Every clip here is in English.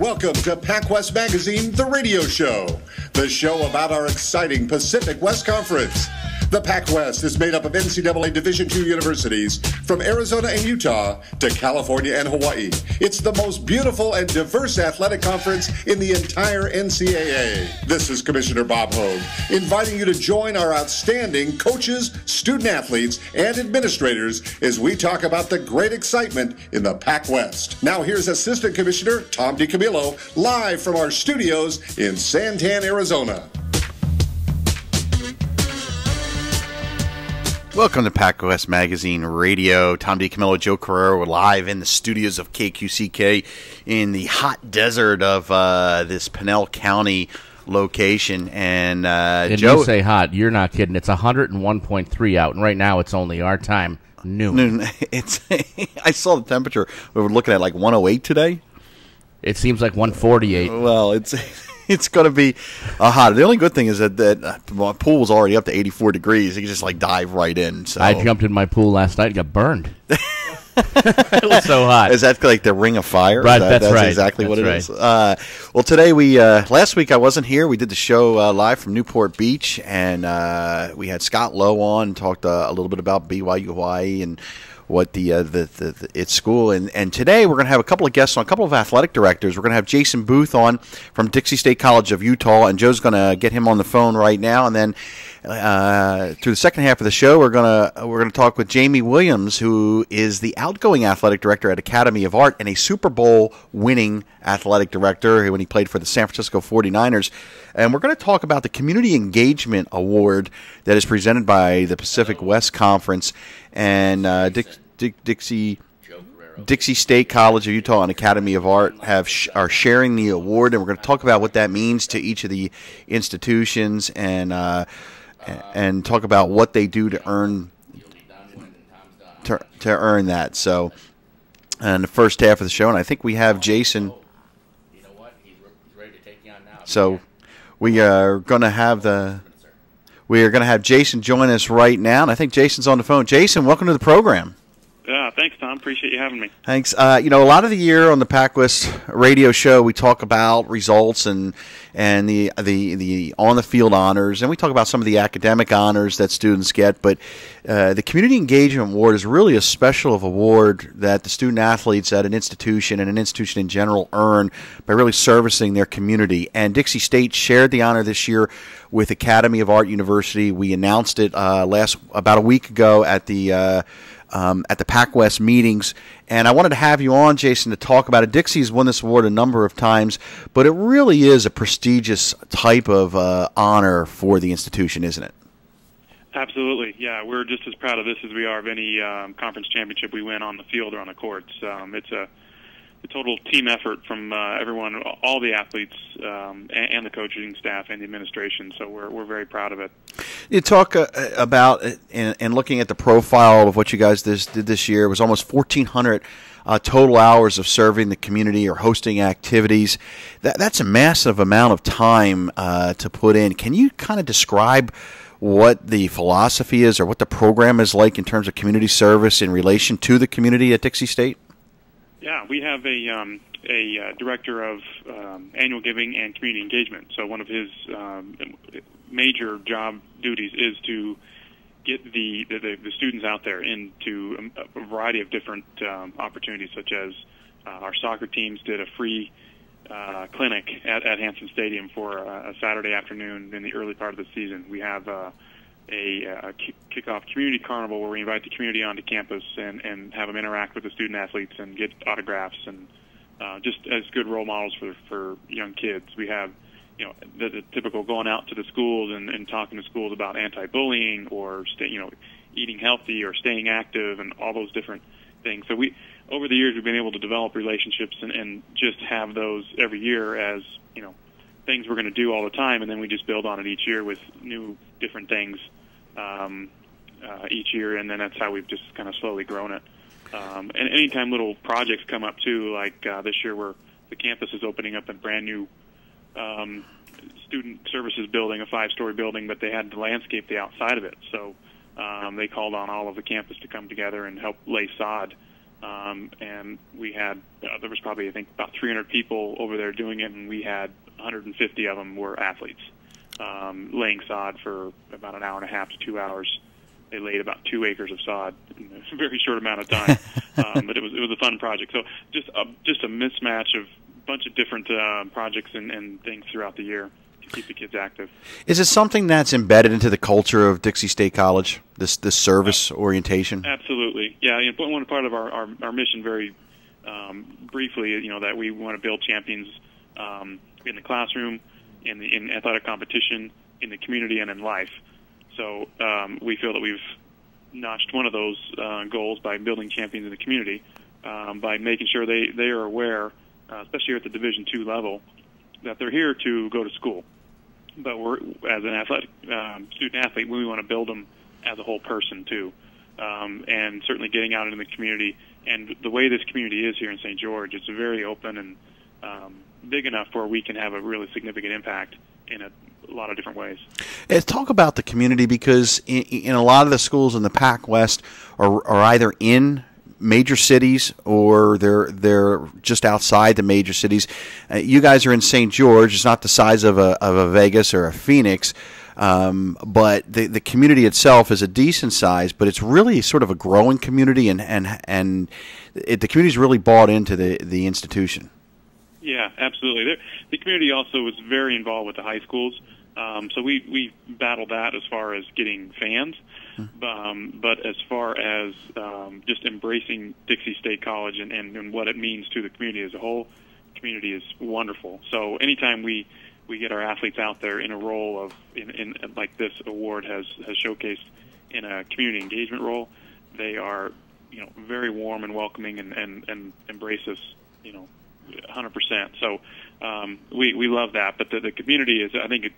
Welcome to PacWest Magazine, the radio show. The show about our exciting Pacific West Conference. The PacWest is made up of NCAA Division II universities from Arizona and Utah to California and Hawaii. It's the most beautiful and diverse athletic conference in the entire NCAA. This is Commissioner Bob Hogue, inviting you to join our outstanding coaches, student athletes, and administrators as we talk about the great excitement in the PacWest. Now here's Assistant Commissioner Tom Camillo, live from our studios in Santan, Arizona. Welcome to PacWest Magazine Radio. Tom Camillo, Joe Carrero, we're live in the studios of KQCK in the hot desert of this Pinell County location. And Joe, you say hot, you're not kidding. It's 101.3 out, and right now it's only our time, noon. It's I saw the temperature. We were looking at like 108 today. It seems like 148. Well, it's going to be hot. The only good thing is that my pool was already up to 84 degrees. You can just like dive right in. So I jumped in my pool last night and got burned. It was so hot. Is that like the ring of fire? Right, that's right. Exactly what it right. is. Well, today last week I wasn't here. We did the show live from Newport Beach, and we had Scott Lowe on and talked a little bit about BYU Hawaii and what its school. And today we're going to have a couple of guests on, a couple of athletic directors. We're going to have Jason Booth on from Dixie State College of Utah, and Joe's going to get him on the phone right now. And then through the second half of the show, we're going to talk with Jamie Williams, who is the outgoing athletic director at Academy of Art and a Super Bowl winning athletic director when he played for the San Francisco 49ers. And we're going to talk about the Community Engagement Award that is presented by the Pacific West Conference and Dixie State College of Utah and Academy of Art are sharing the award, and we're going to talk about what that means to each of the institutions and talk about what they do to earn that. So, in the first half of the show, and I think we have Jason. You know what? He's ready to take you on now. So, we are going to have Jason join us right now, and I think Jason's on the phone. Jason, welcome to the program. Yeah, thanks, Tom. Appreciate you having me. Thanks. A lot of the year on the PacWest radio show, we talk about results and the on the field honors, and we talk about some of the academic honors that students get. But the Community Engagement Award is really a special award that the student athletes at an institution and an institution in general earn by really servicing their community. And Dixie State shared the honor this year with Academy of Art University. We announced it about a week ago at the PacWest meetings, and I wanted to have you on, Jason, to talk about it. Dixie's won this award a number of times, but it really is a prestigious type of honor for the institution, isn't it? Absolutely, yeah. We're just as proud of this as we are of any conference championship we win on the field or on the courts. It's a total team effort from everyone, all the athletes, and the coaching staff and the administration. So we're very proud of it. You talk about and looking at the profile of what you guys did this year. It was almost 1,400 total hours of serving the community or hosting activities. That's a massive amount of time to put in. Can you kind of describe what the philosophy is or what the program is like in terms of community service in relation to the community at Dixie State? Yeah, we have a director of annual giving and community engagement. So one of his major job duties is to get the students out there into a variety of different opportunities, such as our soccer teams did a free clinic at Hanson Stadium for a Saturday afternoon in the early part of the season. We have a kickoff community carnival where we invite the community onto campus and have them interact with the student athletes and get autographs and just as good role models for young kids. We have the typical going out to the schools and talking to schools about anti-bullying or eating healthy or staying active and all those different things. So over the years we've been able to develop relationships and just have those every year as things we're going to do all the time, and then we just build on it each year with new different things each year, and then that's how we've just kind of slowly grown it. And anytime little projects come up too, like this year where the campus is opening up a brand new student services building, a 5-story building, but they had to landscape the outside of it. So they called on all of the campus to come together and help lay sod and we had there was probably, I think, about 300 people over there doing it, and we had 150 of them were athletes, laying sod for about an hour and a half to 2 hours. They laid about 2 acres of sod in a very short amount of time, but it was a fun project. So just a mismatch of a bunch of different projects and things throughout the year to keep the kids active. Is it something that's embedded into the culture of Dixie State College, this service orientation? Absolutely, yeah. One part of our mission, very briefly, that we want to build champions in the classroom, in athletic competition, in the community, and in life. So we feel that we've notched one of those goals by building champions in the community, by making sure they are aware, especially here at the Division II level, that they're here to go to school. But as an athletic student athlete, we want to build them as a whole person too, and certainly getting out into the community. And the way this community is here in St. George, it's very open and big enough where we can have a really significant impact in a lot of different ways. Talk about the community, because in a lot of the schools in the PacWest are either in major cities or they're just outside the major cities. You guys are in St. George. It's not the size of a Vegas or a Phoenix, but the community itself is a decent size. But it's really sort of a growing community, and the community's really bought into the institution. Yeah, absolutely. The community also is very involved with the high schools, so we battle that as far as getting fans. But as far as just embracing Dixie State College and what it means to the community as a whole, the community is wonderful. So anytime we get our athletes out there in a role of in like this award has showcased in a community engagement role, they are very warm and welcoming and embrace us 100%. So we love that. But the community is, I think,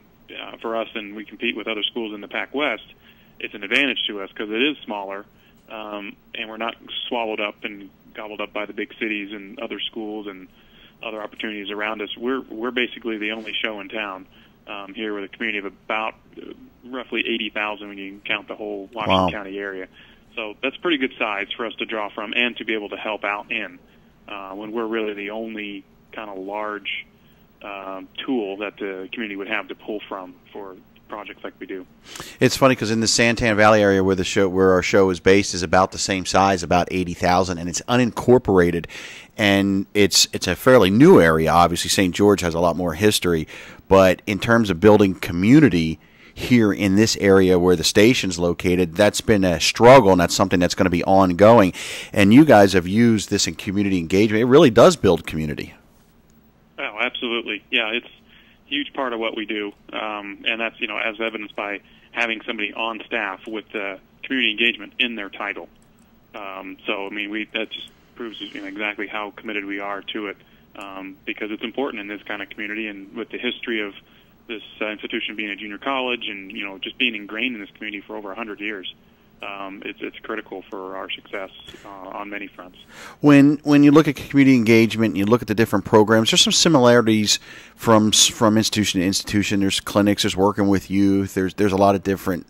for us, and we compete with other schools in the PacWest, it's an advantage to us because it is smaller, and we're not swallowed up and gobbled up by the big cities and other schools and other opportunities around us. We're basically the only show in town here with a community of about roughly 80,000 when you count the whole Washington County area. So that's pretty good size for us to draw from and to be able to help out in when we're really the only kind of large tool that the community would have to pull from for projects like we do. It's funny because in the Santan Valley area where our show is based is about the same size, about 80,000, and it's unincorporated, and it's a fairly new area. Obviously, St. George has a lot more history, but in terms of building community here in this area where the station's located, that's been a struggle, and that's something that's going to be ongoing. And you guys have used this in community engagement. It really does build community. Oh, absolutely. Yeah, it's a huge part of what we do, and that's as evidenced by having somebody on staff with community engagement in their title. So I mean, that just proves exactly how committed we are to it, because it's important in this kind of community, and with the history of this institution being a junior college and just being ingrained in this community for over 100 years. It's critical for our success on many fronts. When you look at community engagement and you look at the different programs, there's some similarities from institution to institution. There's clinics, there's working with youth, there's a lot of different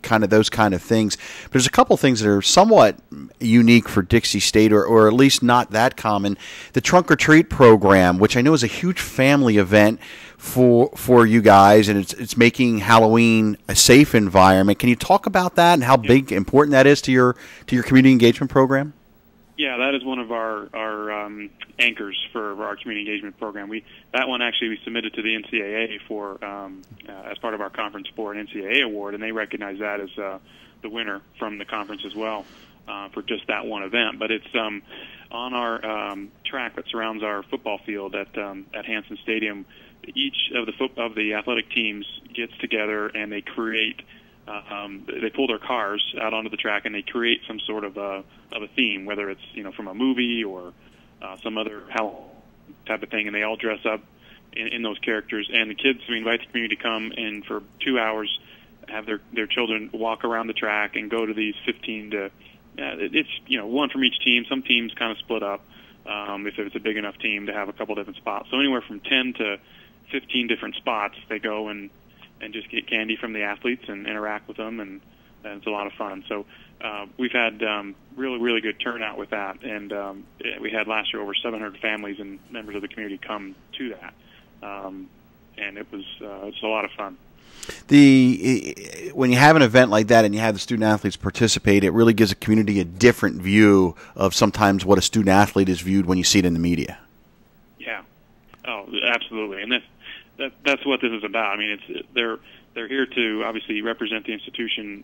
kind of those kind of things. But there's a couple things that are somewhat unique for Dixie State, or at least not that common. The Trunk or Treat program, which I know is a huge family event for you guys, and it's making Halloween a safe environment. Can you talk about that and how big important that is to your community engagement program? Yeah, that is one of our anchors for our community engagement program. That one actually we submitted to the NCAA for as part of our conference for an NCAA award, and they recognize that as the winner from the conference as well for just that one event. But it's on our track that surrounds our football field at Hanson Stadium. Each of the athletic teams gets together and they create. They pull their cars out onto the track and they create some sort of a theme, whether it's from a movie or some other type of thing, and they all dress up in those characters. And the kids, we invite the community to come and for 2 hours have their children walk around the track and go to these 15 to it's one from each team. Some teams kind of split up if it's a big enough team to have a couple different spots. So anywhere from 10 to 15 different spots they go and just get candy from the athletes and interact with them, and it's a lot of fun. So we've had really good turnout with that, and we had last year over 700 families and members of the community come to that, and it's a lot of fun. When you have an event like that and you have the student athletes participate, it really gives a community a different view of sometimes what a student athlete is viewed when you see it in the media. Yeah, oh, absolutely, and that's what this is about. I mean, they're here to obviously represent the institution,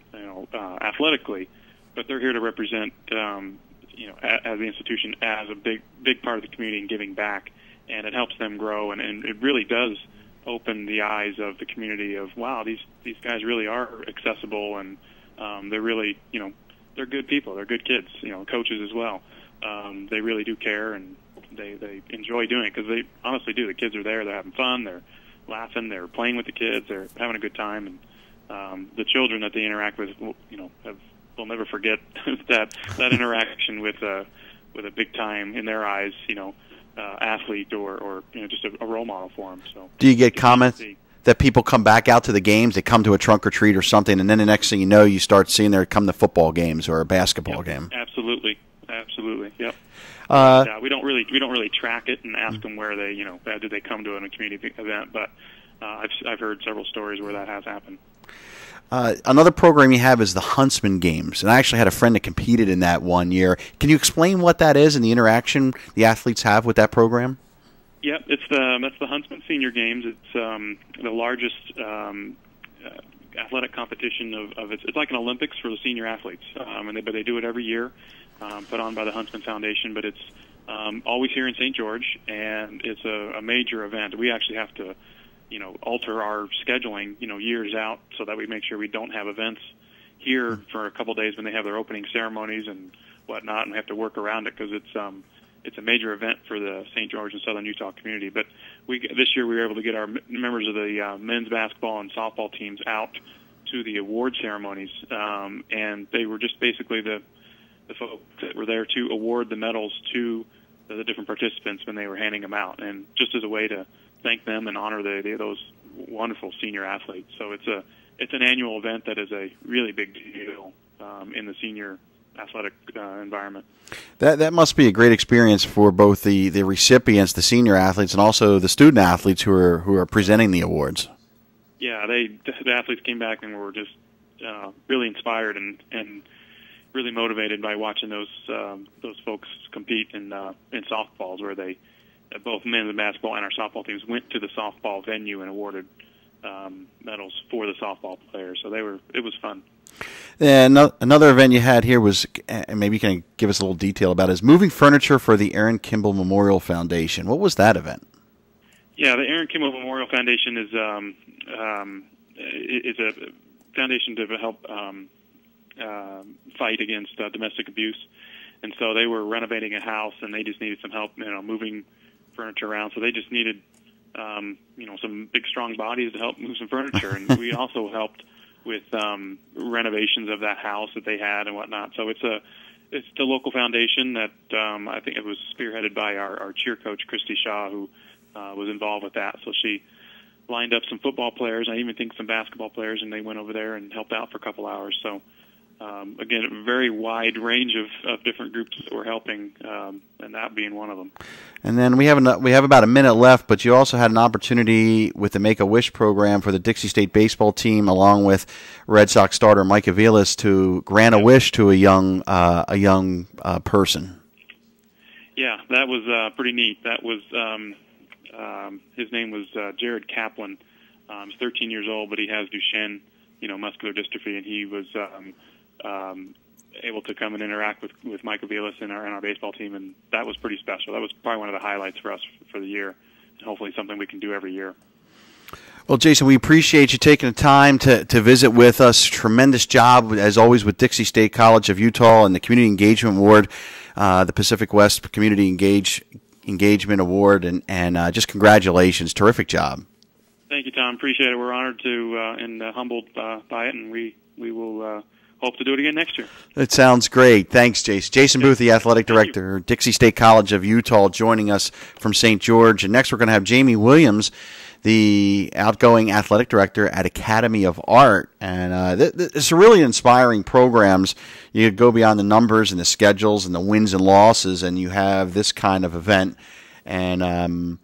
athletically, but they're here to represent, as the institution as a big part of the community and giving back, and it helps them grow, and it really does open the eyes of the community of, wow, these guys really are accessible, and they're really, they're good people, they're good kids, coaches as well. They really do care, and they enjoy doing it because they honestly do. The kids are there, they're having fun, they're laughing, they're playing with the kids, they're having a good time, and the children that they interact with, will never forget that interaction with a big time in their eyes, athlete or just a role model for them. So, do you get comments that people come back out to the games? They come to a trunk or treat or something, and then the next thing you know, you start seeing them come to football games or a basketball game. Absolutely, yep. We don't really track it and ask them where they did they come to a community event, but I've heard several stories where that has happened. Another program you have is the Huntsman Games, and I actually had a friend that competed in that one year. Can you explain what that is and the interaction the athletes have with that program? Yep, that's the Huntsman Senior Games. It's the largest athletic competition of it's like an Olympics for the senior athletes, but they do it every year, put on by the Huntsman Foundation. But it's always here in St. George, and it's a major event. We actually have to alter our scheduling, years out so that we make sure we don't have events here for a couple of days when they have their opening ceremonies and whatnot, and we have to work around it because it's a major event for the St. George and Southern Utah community. But this year we were able to get our members of the men's basketball and softball teams out to the award ceremonies, and they were just basically the folks that were there to award the medals to the different participants when they were handing them out, and just as a way to thank them and honor those wonderful senior athletes. So it's an annual event that is a really big deal in the senior athletic environment. That must be a great experience for both the recipients, the senior athletes, and also the student athletes who are presenting the awards. Yeah, the athletes came back and were just really inspired and really motivated by watching those folks compete in softballs, where they both men's basketball and our softball teams went to the softball venue and awarded medals for the softball players. So it was fun. And another event you had here was, and maybe you can give us a little detail about it, is moving furniture for the Aaron Kimball Memorial Foundation. What was that event? Yeah, the Aaron Kimball Memorial Foundation is a foundation to help fight against domestic abuse. And so they were renovating a house, and they just needed some help, moving furniture around. So they just needed, some big, strong bodies to help move some furniture. And we also helped with renovations of that house that they had and whatnot. So it's the local foundation that I think it was spearheaded by our cheer coach, Christy Shaw, who was involved with that. So she lined up some football players, I even think some basketball players, and they went over there and helped out for a couple hours. So again, a very wide range of different groups that were helping, and that being one of them. And then we have about a minute left, but you also had an opportunity with the Make-A-Wish program for the Dixie State baseball team, along with Red Sox starter Mike Aviles, to grant a wish to a young person. Yeah, that was pretty neat. That was his name was Jared Kaplan. He's 13 years old, but he has Duchenne, muscular dystrophy, and he was able to come and interact with Mike Aviles in our baseball team, and that was pretty special. That was probably one of the highlights for us for the year, and hopefully something we can do every year. Well, Jason, we appreciate you taking the time to visit with us. Tremendous job, as always, with Dixie State College of Utah and the Community Engagement Award, the Pacific West Community Engagement Award, and just congratulations. Terrific job. Thank you, Tom. Appreciate it. We're honored to and humbled by it, and we will hope to do it again next year. It sounds great. Thanks, Jason. Jason Booth, the athletic director, Dixie State College of Utah, joining us from St. George. And next we're going to have Jamie Williams, the outgoing athletic director at Academy of Art. And it's really inspiring programs. You go beyond the numbers and the schedules and the wins and losses, and you have this kind of event. And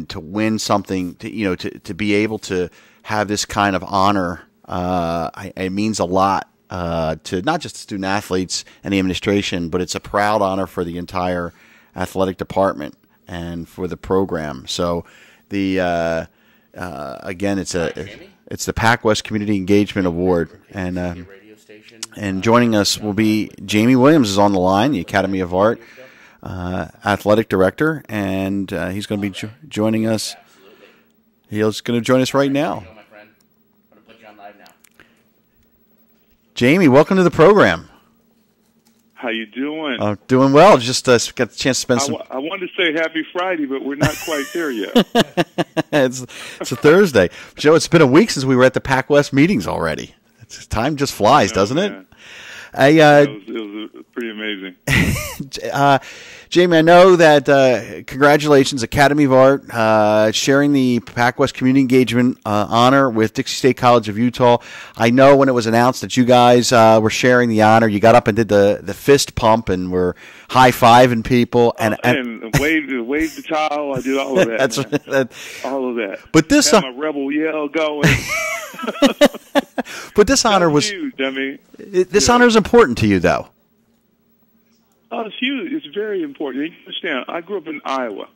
to win something, to be able to have this kind of honor, it means a lot to not just the student athletes and the administration, but it's a proud honor for the entire athletic department and for the program. So the again, it's the PacWest Community Engagement Award, and joining us will be Jamie Williams is on the line, the Academy of Art athletic director, and he's going to be joining us. He's going to join us right now. Jamie, welcome to the program. How you doing? Doing well. Just got the chance to spend some. I wanted to say Happy Friday, but we're not quite there yet. It's a Thursday, Joe. It's been a week since we were at the PacWest meetings already. Time just flies, doesn't it? It was pretty amazing. Jamie, I know that congratulations, Academy of Art, sharing the PacWest Community Engagement honor with Dixie State College of Utah. I know when it was announced that you guys were sharing the honor, you got up and did the fist pump and were high-fiving people. And waved the towel. I did all of that. All of that. But this had my rebel yell going. But this honor was huge. I mean, this honor is important to you, though. Oh, it's huge. It's very important. You understand, I grew up in Iowa,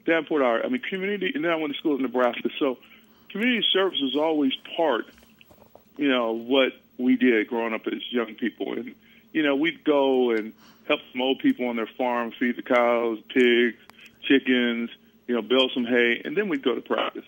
Davenport, Iowa. I mean, community, and then I went to school in Nebraska. So community service was always part, what we did growing up as young people. And, we'd go and help some old people on their farm, feed the cows, pigs, chickens, build some hay, and then we'd go to practice.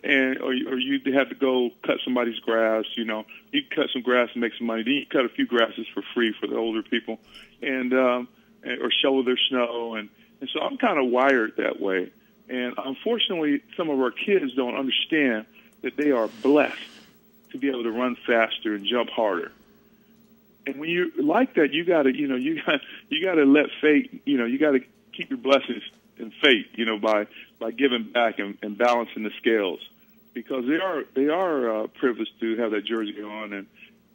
Or you'd have to go cut somebody's grass, you'd cut some grass and make some money. Then you cut a few grasses for free for the older people, or shovel their snow. And so I'm kind of wired that way. And unfortunately, some of our kids don't understand that they are blessed to be able to run faster and jump harder. And when you like that, you got to let fate, you got to keep your blessings in fate, by giving back and balancing the scales, because they are privileged to have that jersey on and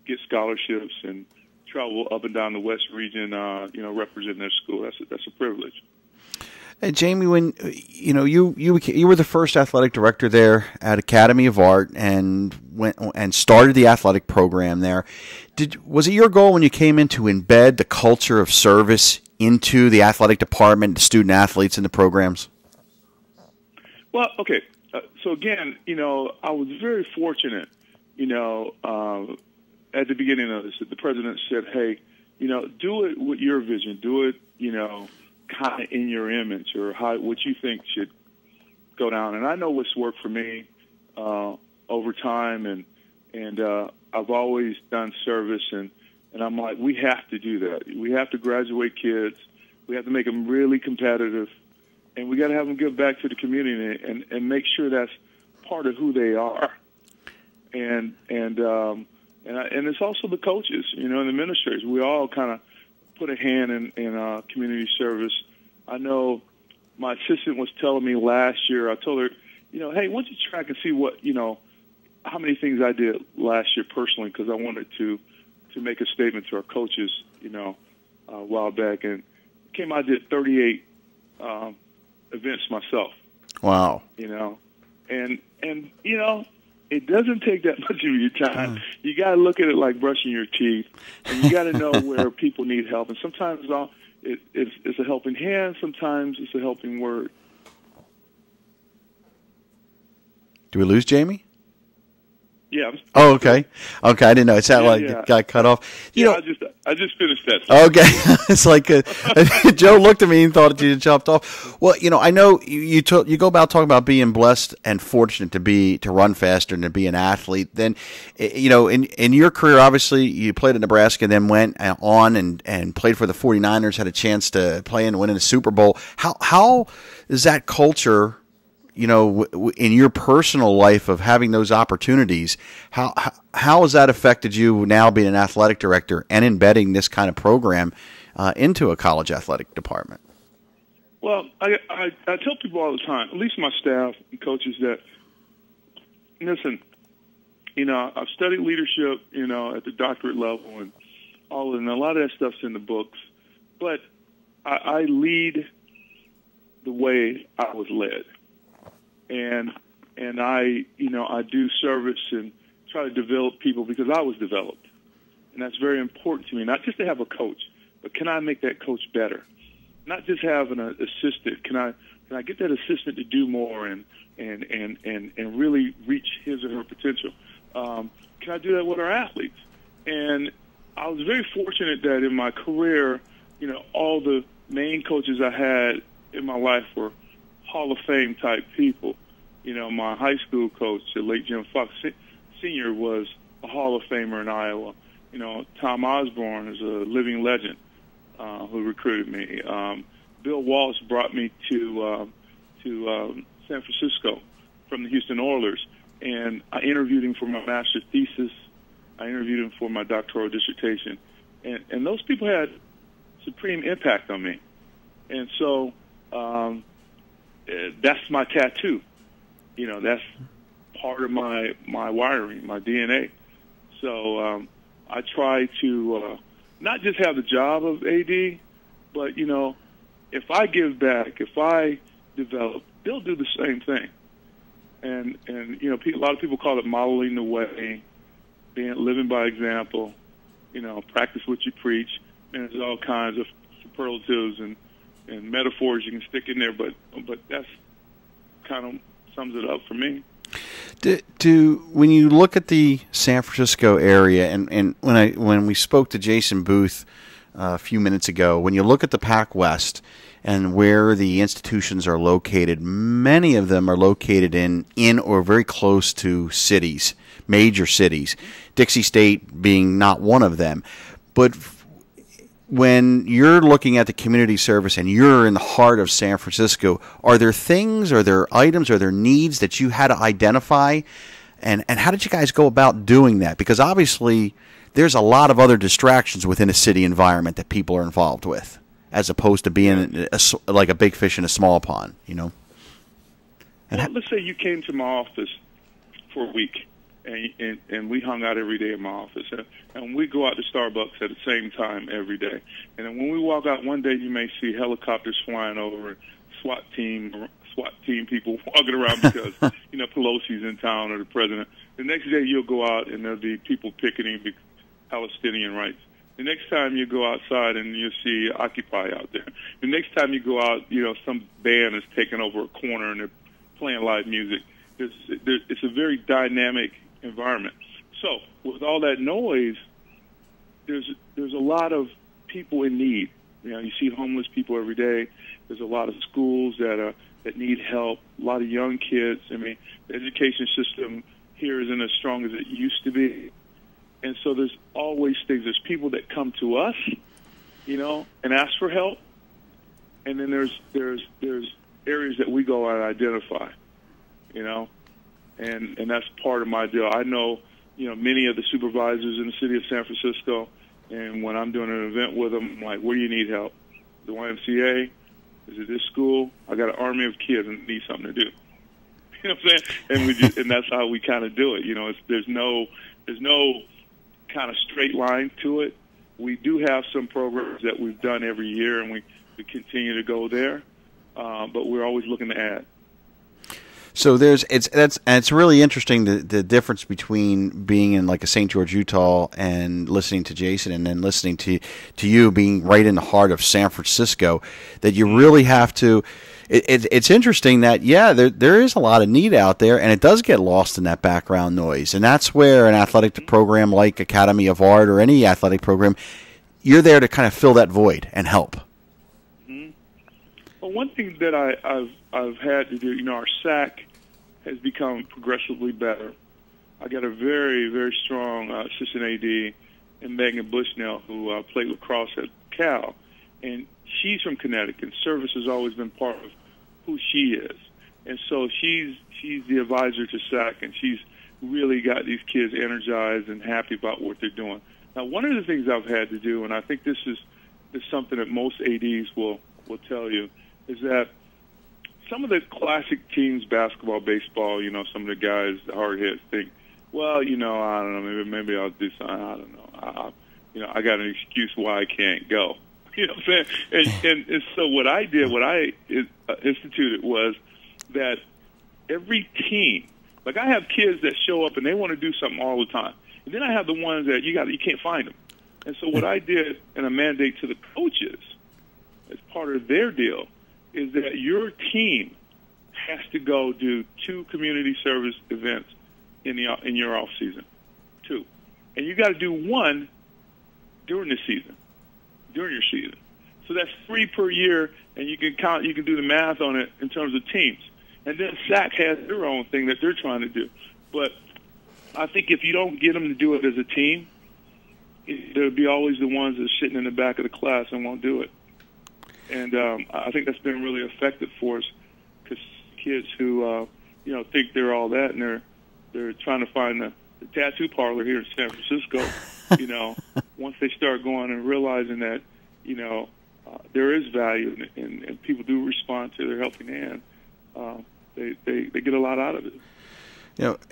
get scholarships and travel up and down the West region, representing their school. That's a privilege. Hey, Jamie, when you were the first athletic director there at Academy of Art and went and started the athletic program there, was it your goal when you came in to embed the culture of service into the athletic department, the student athletes in the programs? Well, okay. So again, I was very fortunate, at the beginning of this, the president said, hey, do it with your vision. Do it, kind of in your image, or what you think should go down. And I know what's worked for me over time, and I've always done service, and I'm like, we have to do that. We have to graduate kids. We have to make them really competitive, and we got to have them give back to the community and make sure that's part of who they are. And it's also the coaches, and the administrators. We all kind of put a hand in community service. I know my assistant was telling me last year. I told her, hey, why don't you track and see what how many things I did last year personally, because I wanted to make a statement to our coaches, a while back, and I did 38 events myself. Wow. And it doesn't take that much of your time. You got to look at it like brushing your teeth, and you got to know where people need help. And sometimes it's a helping hand. Sometimes it's a helping word. Do we lose Jamie? Yeah. Oh, okay. Okay, I didn't know. It sounded like it got cut off. I just finished that. Okay. It's like Joe looked at me and thought you jumped off. Well, I know you go about talking about being blessed and fortunate to run faster and to be an athlete. Then, in your career, obviously, you played at Nebraska, then went on and played for the 49ers, had a chance to play and win in the Super Bowl. How is that culture, in your personal life of having those opportunities, how has that affected you now being an athletic director and embedding this kind of program into a college athletic department? Well, I tell people all the time, at least my staff and coaches, that, listen, I've studied leadership, at the doctorate level and all, and a lot of that stuff's in the books. But I lead the way I was led, and I do service and try to develop people because I was developed, and that's very important to me. Not just to have a coach, but can I make that coach better? Not just have an assistant. Can I get that assistant to do more and really reach his or her potential? Can I do that with our athletes? And I was very fortunate that in my career, all the main coaches I had in my life were Hall of Fame type people. My high school coach, the late Jim Fox Sr., was a Hall of Famer in Iowa. Tom Osborne is a living legend who recruited me. Bill Walsh brought me to San Francisco from the Houston Oilers, and I interviewed him for my master's thesis. I interviewed him for my doctoral dissertation, and those people had supreme impact on me. And so that's my tattoo. That's part of my wiring, my DNA. So I try to not just have the job of AD, but, if I give back, if I develop, they'll do the same thing. And a lot of people call it modeling the way, living by example, practice what you preach. And there's all kinds of superlatives and metaphors you can stick in there, but that's kind of sums it up for me. When you look at the San Francisco area, and when we spoke to Jason Booth a few minutes ago, when you look at the PacWest and where the institutions are located, many of them are located in or very close to cities, major cities, Dixie State being not one of them. But when you're looking at the community service and you're in the heart of San Francisco, are there things, are there items, are there needs that you had to identify? And how did you guys go about doing that? Because obviously there's a lot of other distractions within a city environment that people are involved with, as opposed to being like a big fish in a small pond, And let's say you came to my office for a week, and we hung out every day in my office. And we go out to Starbucks at the same time every day. And then when we walk out, one day you may see helicopters flying over, SWAT team people walking around because, Pelosi's in town or the president. The next day you'll go out and there'll be people picketing Palestinian rights. The next time you go outside and you'll see Occupy out there. The next time you go out, some band is taking over a corner and they're playing live music. It's a very dynamic environment. So with all that noise, there's a lot of people in need. You see homeless people every day. There's a lot of schools that need help. A lot of young kids. The education system here isn't as strong as it used to be, and so there's always things. There's people that come to us, and ask for help, and then there's areas that we go out and identify, and that's part of my deal. I know, many of the supervisors in the city of San Francisco, and when I'm doing an event with them, I'm like, where do you need help? The YMCA? Is it this school? I got an army of kids and need something to do. You know what I'm saying? And that's how we kind of do it. There's no kind of straight line to it. We do have some programs that we've done every year, and we continue to go there, but we're always looking to add. So it's really interesting the difference between being in like a St. George, Utah, and listening to Jason, and then listening to you being right in the heart of San Francisco. That you really have to. It's interesting that there is a lot of need out there, and it does get lost in that background noise, and that's where an athletic program like Academy of Art or any athletic program, you're there to kind of fill that void and help. Well, one thing that I've had to do, our SAC has become progressively better. I got a very, very strong assistant AD in Megan Bushnell, who played lacrosse at Cal, and she's from Connecticut. Service has always been part of who she is, and so she's the advisor to SAC, and she's really got these kids energized and happy about what they're doing. Now, one of the things I've had to do, and I think this is something that most ADs will tell you, is that some of the classic teams, basketball, baseball, some of the guys, the hard heads, think, well, I don't know, maybe I'll do something. I don't know. I got an excuse why I can't go. You know what I'm saying? And so what I instituted was that every team, like I have kids that show up and they want to do something all the time, and then I have the ones that you can't find them. And so what I did, and a mandate to the coaches as part of their deal, is that your team has to go do 2 community service events in your off season, 2, and you got to do 1 during the season, during your season. So that's 3 per year, and you can count. You can do the math on it in terms of teams. And then SAC has their own thing that they're trying to do. But I think if you don't get them to do it as a team, there'll be always the ones that are sitting in the back of the class and won't do it. And I think that's been really effective for us, because kids who think they're all that, and they're trying to find the tattoo parlor here in San Francisco. Once they start going and realizing that there is value and people do respond to their helping hand, they get a lot out of it.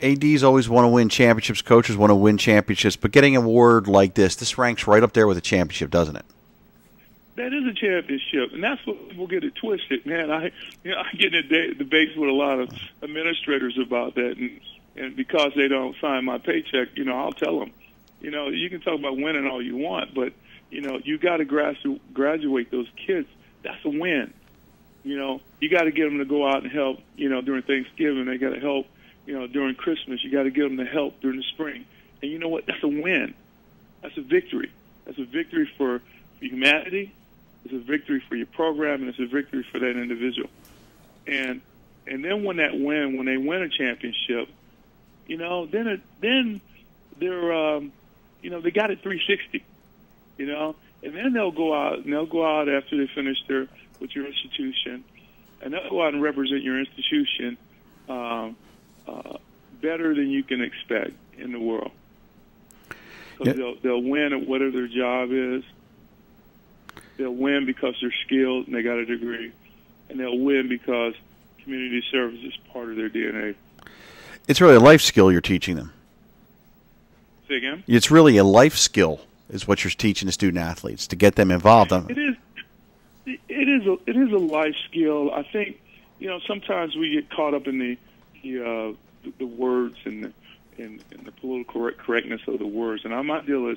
ADs always want to win championships. Coaches want to win championships. But getting an award like this ranks right up there with a championship, doesn't it? That is a championship, and that's what people get it twisted, man. I get in debates with a lot of administrators about that, and because they don't sign my paycheck, I'll tell them, you can talk about winning all you want, but you got to graduate those kids. That's a win. You got to get them to go out and help. During Thanksgiving, they got to help. During Christmas, you got to get them to help during the spring. And you know what? That's a win. That's a victory. That's a victory for humanity. It's a victory for your program, and it's a victory for that individual. And then when they win a championship, then they're they got it 360. And then they'll go out after they finish with your institution, and they'll go out and represent your institution better than you can expect in the world. Because they'll win at whatever their job is. They'll win because they're skilled and they got a degree, and they'll win because community service is part of their DNA. It's really a life skill you're teaching them. Say again? It's really a life skill is what you're teaching the student athletes to get them involved. It is a life skill. I think sometimes we get caught up in the words and the political correctness of the words. And my deal is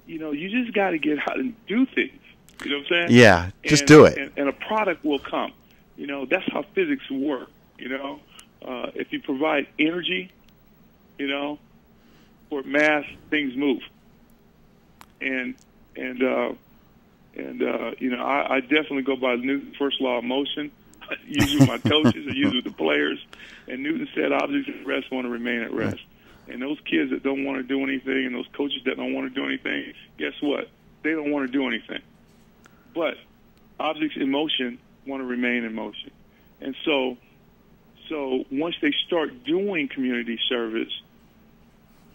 you just got to get out and do things. You know what I'm saying? Yeah, just do it. And a product will come. That's how physics work. If you provide energy, for mass, things move. I definitely go by Newton's first law of motion. I use it with my coaches. I use it with the players. And Newton said objects at rest want to remain at rest. And those kids that don't want to do anything, and those coaches that don't want to do anything, guess what? They don't want to do anything. But objects in motion want to remain in motion. And so once they start doing community service,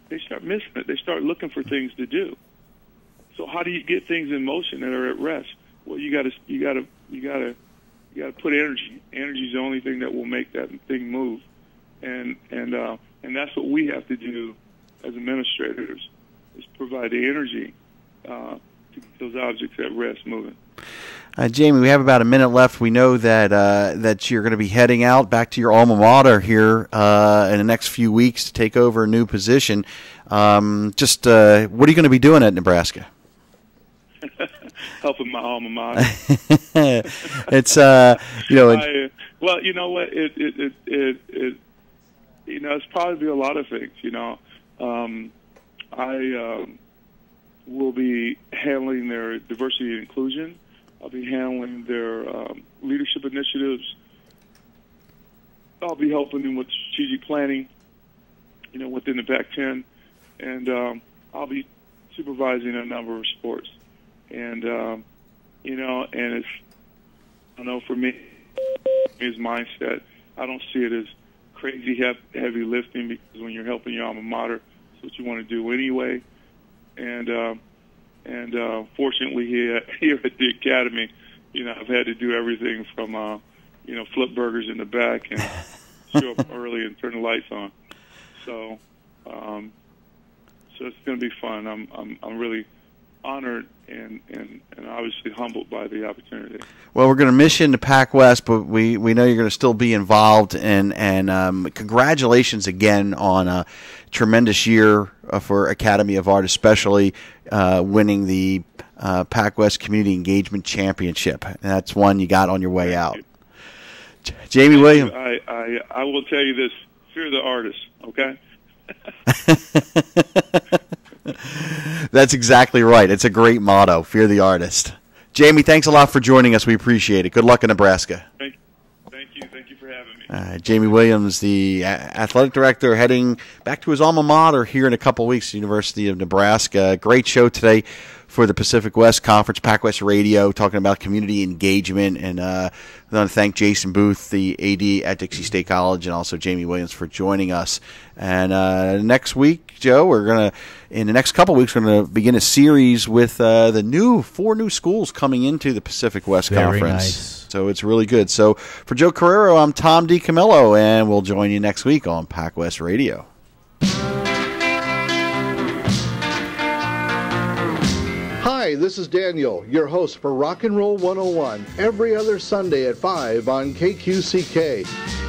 they start missing it. They start looking for things to do. So how do you get things in motion that are at rest? Well, you got to put energy. Energy is the only thing that will make that thing move. And that's what we have to do as administrators, is provide the energy to get those objects at rest moving. Jamie, we have about a minute left. We know that you're going to be heading out back to your alma mater here in the next few weeks to take over a new position. What are you going to be doing at Nebraska? Helping my alma mater. It's well, you know what? It's probably a lot of things. I will be handling their diversity and inclusion. I'll be handling their leadership initiatives. I'll be helping them with strategic planning, within the Pac-10, and I'll be supervising a number of sports. And and it's, for me, his mindset, I don't see it as crazy heavy lifting, because when you're helping your alma mater, it's what you want to do anyway. And fortunately here at the academy, I've had to do everything from flip burgers in the back and show up early and turn the lights on. So it's going to be fun. I'm really honored and obviously humbled by the opportunity. Well, we're going to miss you in the PacWest, but we know you're going to still be involved, and congratulations again on a tremendous year for Academy of Art, especially winning the PacWest Community Engagement Championship. And that's one you got on your way out. Jamie Williams. I will tell you this: fear the artist. Okay. That's exactly right. It's a great motto. Fear the artist. Jamie, thanks a lot for joining us. We appreciate it. Good luck in Nebraska. Thank you for having me. Jamie Williams, the athletic director, heading back to his alma mater here in a couple weeks, University of Nebraska. Great show today for the Pacific West Conference, PacWest Radio, talking about community engagement. And I want to thank Jason Booth, the AD at Dixie State College, and also Jamie Williams for joining us. And next week, Joe, in the next couple weeks, we're going to begin a series with the 4 new schools coming into the Pacific West Conference. Nice. So it's really good. So for Joe Carrero, I'm Tom D. Camillo, and we'll join you next week on PacWest Radio. Hi, this is Daniel, your host for Rock and Roll 101, every other Sunday at 5 on KQCK.